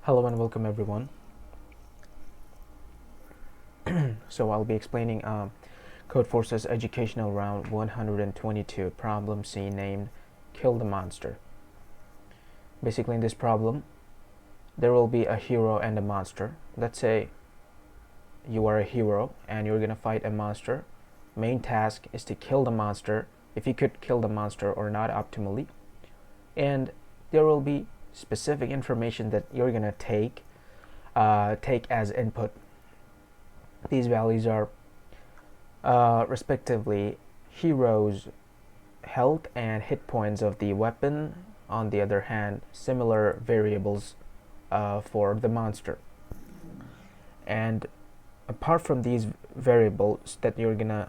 Hello and welcome everyone. So I'll be explaining Codeforces educational round 122 problem C named Kill the Monster. Basically in this problem there will be a hero and a monster. Let's say you are a hero and you're gonna fight a monster. Main task is to kill the monster, if you could kill the monster or not optimally. And there will be specific information that you're gonna take as input. These values are respectively hero's health and hit points of the weapon. On the other hand, similar variables for the monster. And apart from these values that you're gonna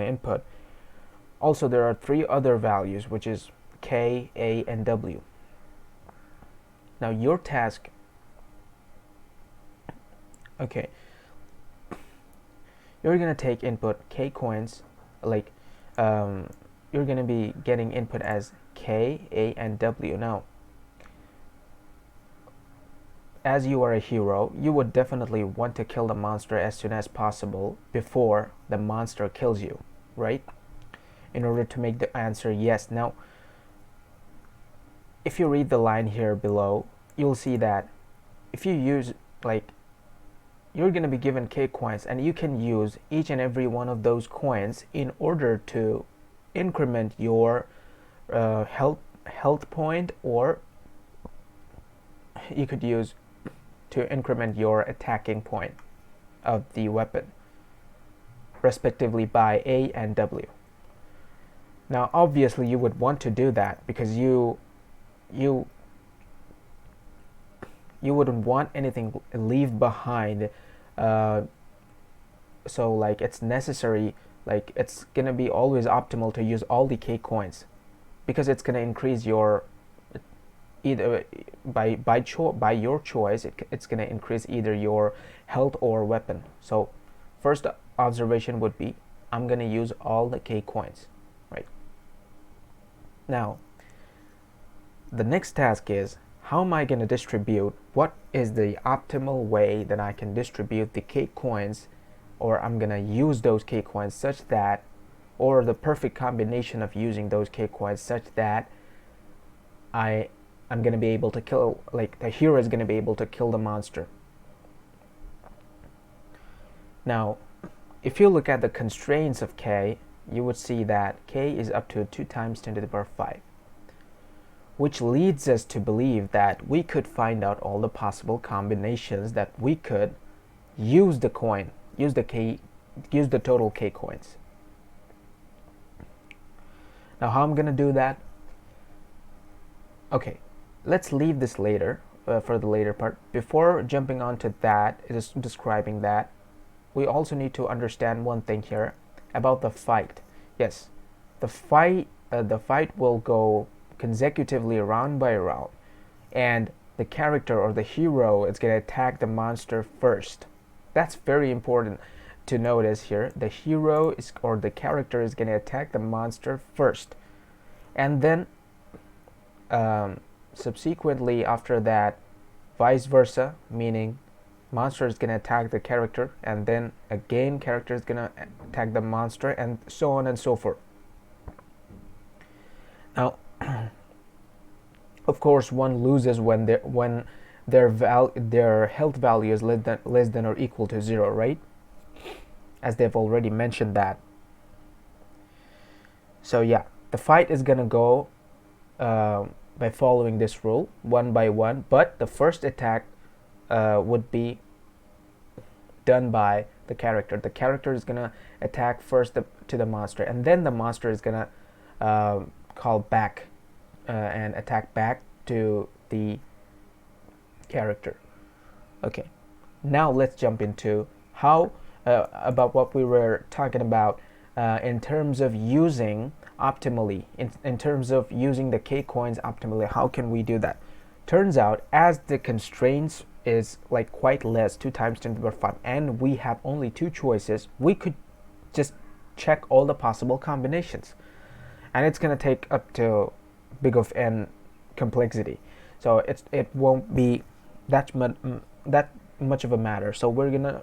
input, also there are three other values, which is K, A, and W. Now your task, you're gonna take input K coins, like you're gonna be getting input as K, A, and W. Now, as you are a hero, you would definitely want to kill the monster as soon as possible before the monster kills you, right? In order to make the answer yes. Now, if you read the line here below, you'll see that if you use, you're going to be given K coins, and you can use each and every one of those coins in order to increment your health point, or you could use to increment your attacking point of the weapon, respectively by A and W. Now obviously you would want to do that because you wouldn't want anything leave behind, so like it's necessary, like it's gonna be always optimal to use all the K coins, because it's gonna increase your, either by your choice, it's gonna increase either your health or weapon. So first observation would be, I'm gonna use all the K coins, right? Now the next task is, how am I going to distribute? What is the optimal way that I can distribute the K coins, or I'm going to use those K coins such that, or the perfect combination of using those K coins such that I'm going to be able to kill, like the hero is going to be able to kill the monster. Now, if you look at the constraints of K, you would see that K is up to 2 times 10 to the power 5. Which leads us to believe that we could find out all the possible combinations that we could use the total K coins. Now how I'm gonna do that? Okay, let's leave this later, for the later part. Before jumping on to that, describing that, we also need to understand one thing here about the fight. Yes, the fight will go consecutively round by round, and the character or the hero is going to attack the monster first. That's very important to notice here. The hero is, or the character is going to attack the monster first, and then subsequently after that, vice versa, meaning monster is going to attack the character, and then again character is going to attack the monster, and so on and so forth. Now of course one loses when their health value is less than or equal to 0, right? As they've already mentioned that. So yeah, the fight is gonna go by following this rule, one by one, but the first attack would be done by the character. The character is gonna attack first to the monster, and then the monster is gonna call back and attack back to the character. Okay, now let's jump into how about what we were talking about in terms of using optimally, in terms of using the K coins optimally. How can we do that? Turns out, as the constraints is like quite less, 2 times 10 to the power 5, and we have only 2 choices, we could just check all the possible combinations, and it's going to take up to big of n complexity. so it won't be that much of a matter. So we're gonna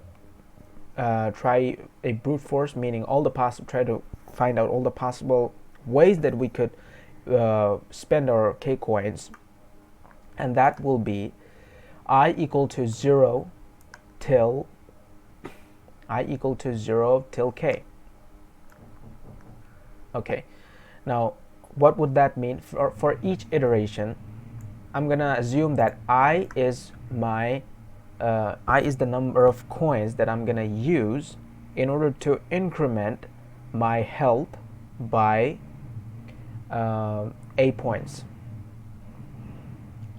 try a brute force, meaning try to find out all the possible ways that we could spend our K coins, and that will be I equal to 0 till K. Okay, now what would that mean for each iteration? I'm gonna assume that I is the number of coins that I'm gonna use in order to increment my health by A points.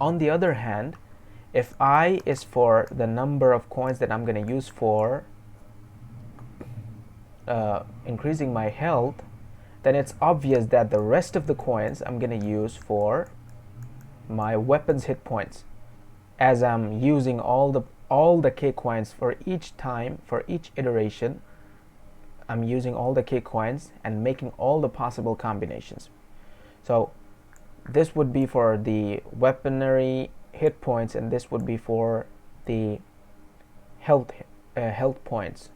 On the other hand, if I is for the number of coins that I'm gonna use for increasing my health, then it's obvious that the rest of the coins I'm gonna use for my weapons hit points, as I'm using all the K coins for each time, for each iteration. I'm using all the K coins and making all the possible combinations. So this would be for the weaponry hit points, and this would be for the health points,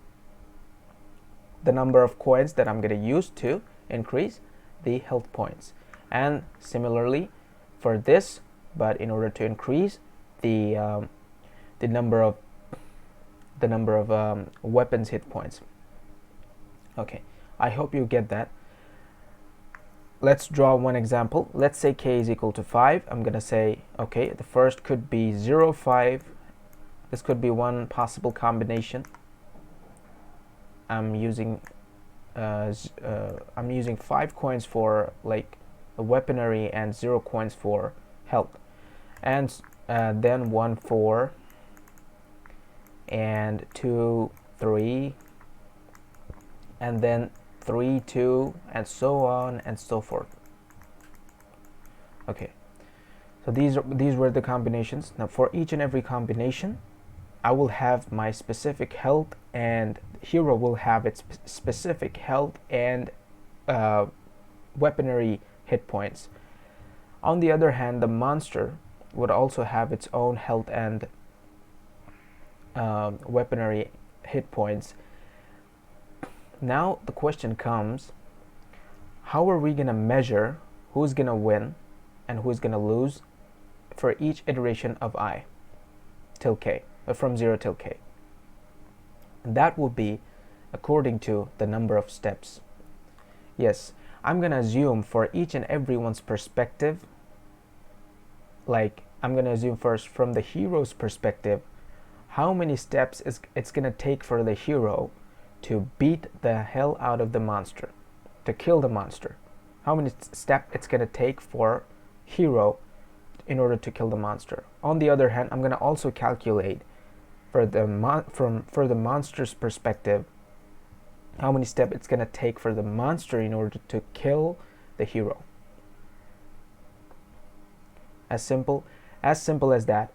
the number of coins that I'm going to use to increase the health points. And similarly for this, but in order to increase the number of weapons hit points. Okay, I hope you get that. Let's draw one example. Let's say K is equal to 5. I'm gonna say, okay, the first could be 0, 5. This could be one possible combination. I'm using 5 coins for like a weaponry and 0 coins for health, and then 1, 4, and 2, 3, and then 3, 2, and so on and so forth. Okay, so these were the combinations. Now for each and every combination, I will have my specific health, and hero will have its specific health and weaponry hit points. On the other hand, the monster would also have its own health and weaponry hit points. Now the question comes, how are we going to measure who's going to win and who's going to lose for each iteration of I till K, from 0 till K? And that will be according to the number of steps. Yes, I'm going to assume for each and everyone's perspective, like I'm going to assume first from the hero's perspective, how many steps it's going to take for the hero to beat the hell out of the monster, to kill the monster. How many steps it's going to take for hero in order to kill the monster. On the other hand, I'm going to also calculate for the monster's perspective, how many steps it's going to take for the monster in order to kill the hero. As simple as that.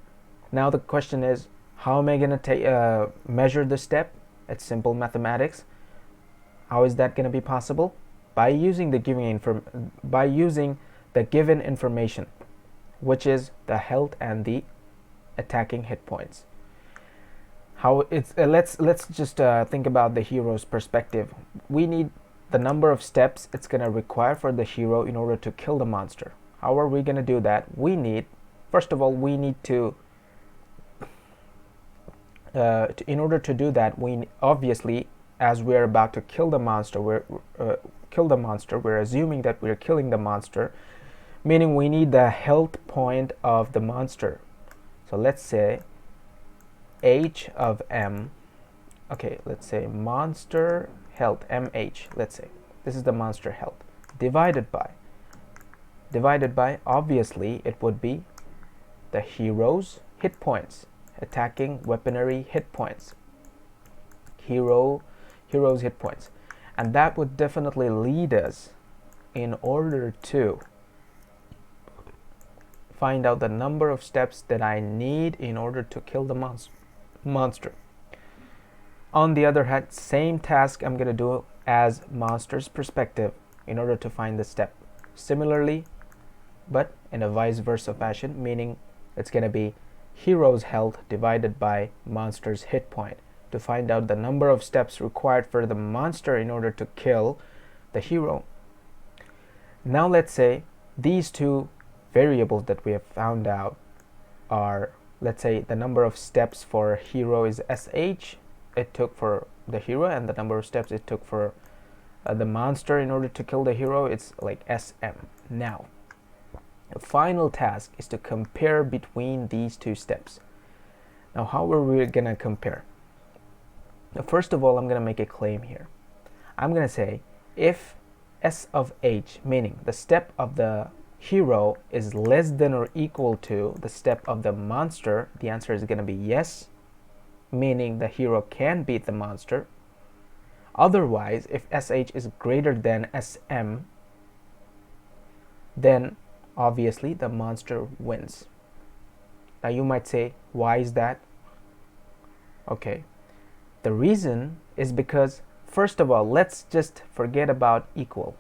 Now the question is, how am I going to measure the step? It's simple mathematics. How is that going to be possible? By using the given information, which is the health and the attacking hit points. How it's let's just think about the hero's perspective. We need the number of steps it's going to require for the hero in order to kill the monster. How are we going to do that? First of all, we need to in order to do that, we obviously, as we're about to kill the monster, we're assuming that we're killing the monster, meaning we need the health point of the monster. So let's say H of M. Okay, let's say monster health, MH. Let's say this is the monster health divided by, obviously it would be the hero's hit points, attacking weaponry hit points, hero's hit points. And that would definitely lead us in order to find out the number of steps that I need in order to kill the monster. On the other hand, same task I'm going to do as monster's perspective in order to find the step. Similarly, but in a vice versa fashion, meaning it's going to be hero's health divided by monster's hit point to find out the number of steps required for the monster in order to kill the hero. Now let's say these two variables that we have found out are, let's say the number of steps for hero is sh it took for the hero, and the number of steps it took for the monster in order to kill the hero, it's like sm. Now the final task is to compare between these two steps. Now how are we gonna compare? Now, first of all, I'm gonna make a claim here. I'm gonna say if s of h, meaning the step of the hero, is less than or equal to the step of the monster, the answer is gonna be yes, meaning the hero can beat the monster. Otherwise, if sh is greater than sm, then obviously the monster wins. Now you might say, why is that? Okay, the reason is because, first of all, let's just forget about equal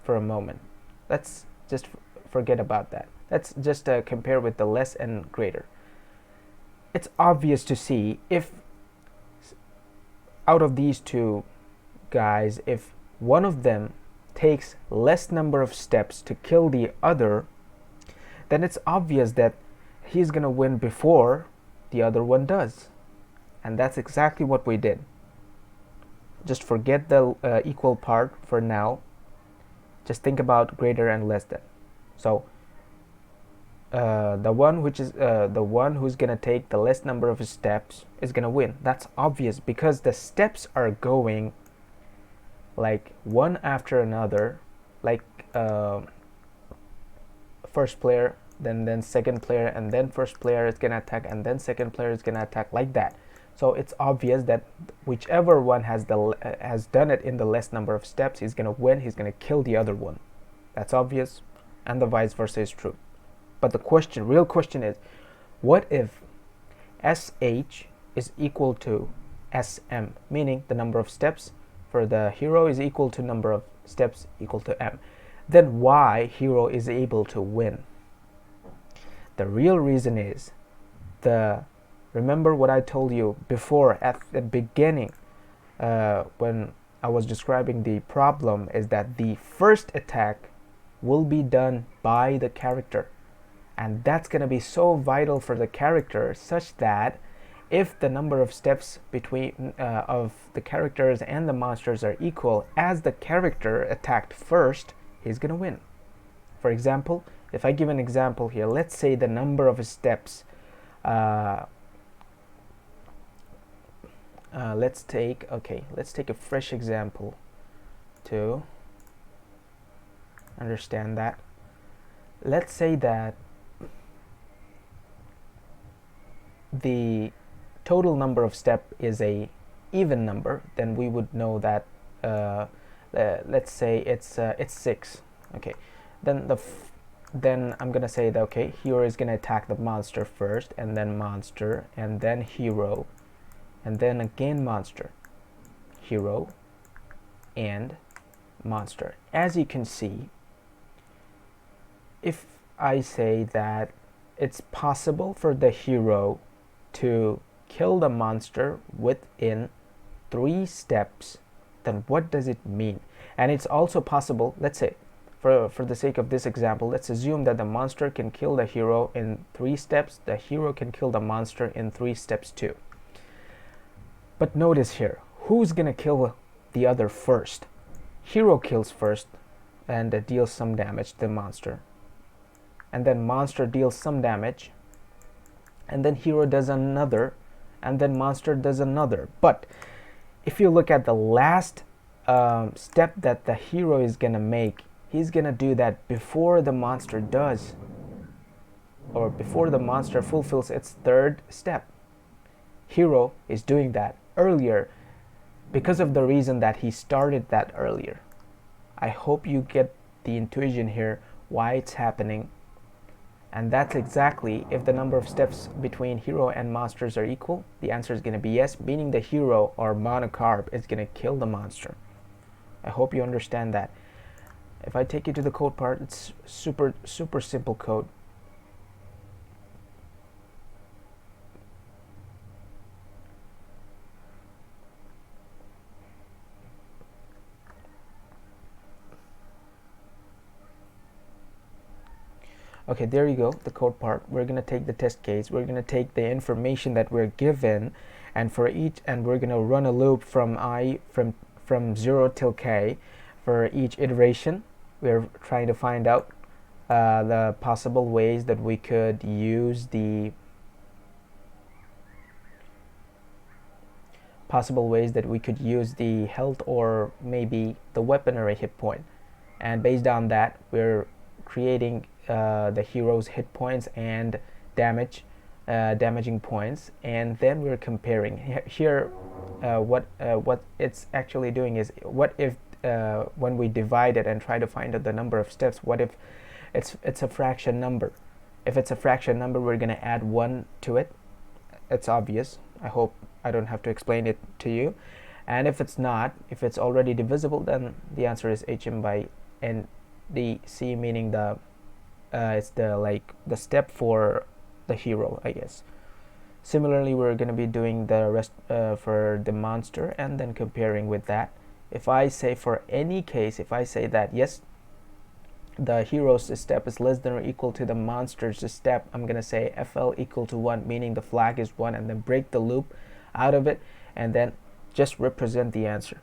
for a moment. Let's just forget about that. Let's just compare with the less and greater. It's obvious to see if out of these two guys, if one of them takes less number of steps to kill the other, then it's obvious that he's gonna win before the other one does. And that's exactly what we did. Just forget the equal part for now. Just think about greater and less than. So the one who's gonna take the less number of steps is gonna win. That's obvious because the steps are going like one after another, like first player, then second player, and then first player is gonna attack, and then second player is gonna attack, like that. So it's obvious that whichever one has done it in the less number of steps, he's gonna win. He's gonna kill the other one. That's obvious, and the vice versa is true. But the real question is, what if sh is equal to sm, meaning the number of steps for the hero is equal to number of steps equal to m? Then why hero is able to win? The real reason is remember what I told you before at the beginning when I was describing the problem, is that the first attack will be done by the character, and that's going to be so vital for the character, such that if the number of steps between of the characters and the monsters are equal, as the character attacked first, he's going to win. For example, if I give an example here, let's say the number of steps, let's take a fresh example to understand that. Let's say that the total number of step is a even number, then we would know that let's say it's 6. Okay, then I'm gonna say that, okay, hero is gonna attack the monster first, and then monster, and then hero, and then again monster, hero, and monster. As you can see, if I say that it's possible for the hero to kill the monster within 3 steps, then what does it mean? And it's also possible, let's say, for the sake of this example, let's assume that the monster can kill the hero in 3 steps, the hero can kill the monster in 3 steps too. But notice here, who's gonna kill the other first? Hero kills first and deals some damage to the monster, and then monster deals some damage, and then hero does another, and then monster does another. But if you look at the last step that the hero is gonna make, he's gonna do that before the monster does, or before the monster fulfills its 3rd step. Hero is doing that earlier because of the reason that he started that earlier. I hope you get the intuition here why it's happening. And that's exactly, if the number of steps between hero and monsters are equal, the answer is going to be yes, meaning the hero or monocarp is going to kill the monster. I hope you understand that. If I take you to the code part, it's super simple code. Okay, there you go, the code part. We're gonna take the test case, we're gonna take the information that we're given, and for each, and we're gonna run a loop from from 0 till k for each iteration. We're trying to find out the possible ways that we could use the health or maybe the weaponry hit point, and based on that we're creating the hero's hit points and damaging points, and then we're comparing here. What it's actually doing is, what if when we divide it and try to find out the number of steps, what if it's a fraction number? If it's a fraction number, we're going to add 1 to it. It's obvious. I hope I don't have to explain it to you. And if it's not, if it's already divisible, then the answer is hm by ndc, meaning it's the step for the hero, I guess. Similarly, we're going to be doing the rest for the monster, and then comparing with that. If I say, for any case, if I say that yes, the hero's step is less than or equal to the monster's step, I'm going to say FL equal to 1, meaning the flag is 1, and then break the loop out of it, and then just represent the answer,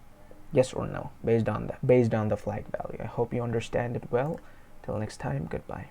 yes or no, based on the flag value. I hope you understand it well. Till next time, goodbye.